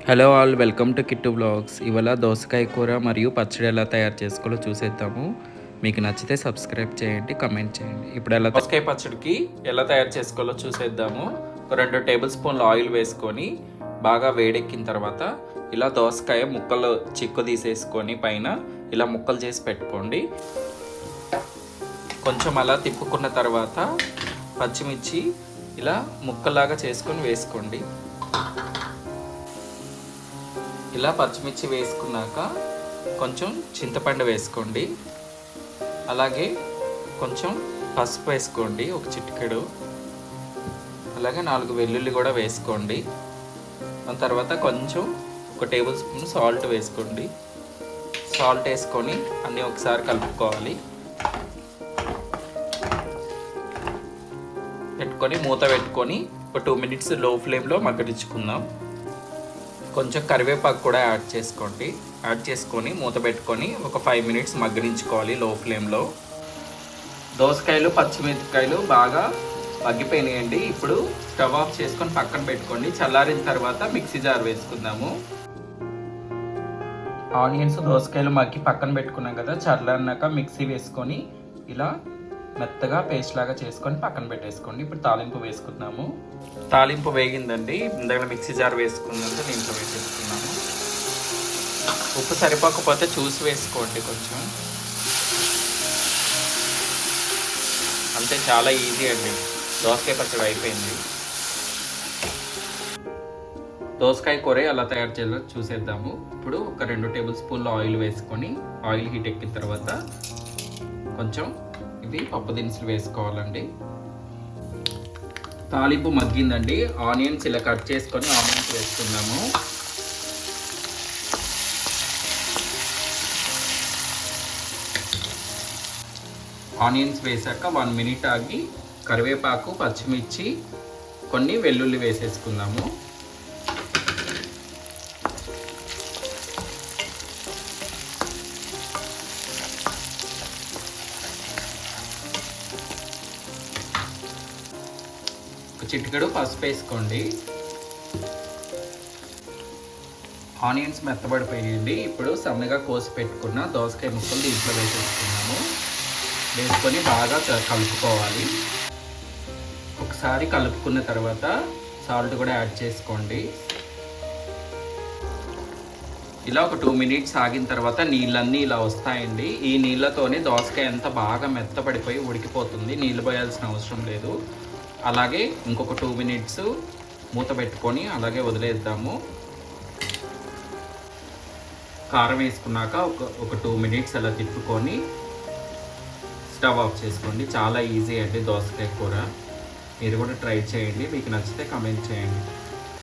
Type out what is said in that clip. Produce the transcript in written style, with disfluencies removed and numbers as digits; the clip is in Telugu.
Hello all, welcome to Kittu blogs. ఇవాళ దోసకాయ కూర మరియు పచ్చడి ఎలా తయారు చేసుకోవాలో చూసేద్దాము. మీకు నచ్చితే సబ్స్క్రైబ్ చేయండి, కమెంట్ చేయండి. ఇప్పుడు దోసకాయ పచ్చడికి ఎలా తయారు చేసుకోవాలో చూసేద్దాము. ఒక 2 టేబుల్ స్పూన్ల ఆయిల్ వేసుకొని బాగా వేడెక్కిన తర్వాత ఇలా దోసకాయ ముక్కలు చిక్కు తీసేసుకొని పైన ఇలా ముక్కలు చేసి పెట్టుకోండి. కొంచెం అలా తిప్పుకున్న తర్వాత పచ్చిమిర్చి ఇలా ముక్కలాగా చేసుకొని వేసుకోండి. ఇలా పచ్చిమిర్చి వేసుకున్నాక కొంచెం చింతపండు వేసుకోండి. అలాగే కొంచెం పసుపు వేసుకోండి, ఒక చిటికెడు. అలాగే 4 వెల్లుల్లి కూడా వేసుకోండి. దాని తర్వాత కొంచెం ఒక టేబుల్ స్పూన్ సాల్ట్ వేసుకోండి. సాల్ట్ వేసుకొని అన్నీ ఒకసారి కలుపుకోవాలి. పెట్టుకొని మూత పెట్టుకొని ఒక 2 మినిట్స్ లో ఫ్లేమ్లో మగ్గడించుకుందాం. కొంచెం కరివేపాకు కూడా యాడ్ చేసుకోండి. యాడ్ చేసుకొని మూత పెట్టుకొని ఒక 5 మినిట్స్ మగ్గడించుకోవాలి లో ఫ్లేమ్లో. దోసకాయలు పచ్చిమిరపకాయలు బాగా మగ్గిపోయినాయండి. ఇప్పుడు స్టవ్ ఆఫ్ చేసుకొని పక్కన పెట్టుకోండి. చల్లారిన తర్వాత మిక్సీ జార్ వేసుకుందాము. ఆనియన్స్ దోసకాయలు మగ్గి పక్కన పెట్టుకున్నాం కదా, చల్లారినాక మిక్సీ వేసుకొని ఇలా మెత్తగా పేస్ట్ లాగా చేసుకొని పక్కన పెట్టేసుకోండి. ఇప్పుడు తాలింపు వేసుకుందాము. తాలింపు వేగిందండి. ఇందాక మిక్సీ జార్ వేసుకున్నందుకు దీంట్లో వేసేసుకున్నాము. ఉప్పు సరిపోకపోతే చూసి వేసుకోండి కొంచెం. అంతే, చాలా ఈజీ అండి. దోసకాయ పచ్చడి అయిపోయింది. దోసకాయ కూర ఎలా తయారు చేయాలో చూసేద్దాము. ఇప్పుడు ఒక 2 టేబుల్ స్పూన్ల ఆయిల్ వేసుకొని ఆయిల్ హీట్ ఎక్కిన తర్వాత కొంచెం ఇవి పప్పు దినుసులు వేసుకోవాలండి. తాలింపు మగ్గిందండి. ఆనియన్స్ ఇలా కట్ చేసుకొని ఆనియన్స్ వేసుకుందాము. ఆనియన్స్ వేసాక 1 మినిట్ ఆగి కరివేపాకు, పచ్చిమిర్చి, కొన్ని వెల్లుల్లి వేసేసుకుందాము. చిటికెడు పసుపు వేసుకోండి. ఆనియన్స్ మెత్తబడిపోయాయండి. ఇప్పుడు సన్నగా కోసి పెట్టుకున్న దోసకాయ ముక్కలు దీంట్లో వేసేసుకున్నాము. వేసుకొని బాగా కలుపుకోవాలి. ఒకసారి కలుపుకున్న తర్వాత సాల్ట్ కూడా యాడ్ చేసుకోండి. ఇలా ఒక 2 మినిట్స్ ఆగిన తర్వాత నీళ్ళన్నీ ఇలా వస్తాయండి. ఈ నీళ్ళతోనే దోసకాయ అంతా బాగా మెత్తపడిపోయి ఉడికిపోతుంది. నీళ్ళు పోయాల్సిన అవసరం లేదు. అలాగే ఇంకొక 2 మినిట్స్ మూత పెట్టుకొని అలాగే వదిలేద్దాము. కారం వేసుకున్నాక ఒక 2 మినిట్స్ అలా తిప్పుకొని స్టవ్ ఆఫ్ చేసుకోండి. చాలా ఈజీ అండి దోసకాయ కూర. మీరు కూడా ట్రై చేయండి. మీకు నచ్చితే కామెంట్ చేయండి.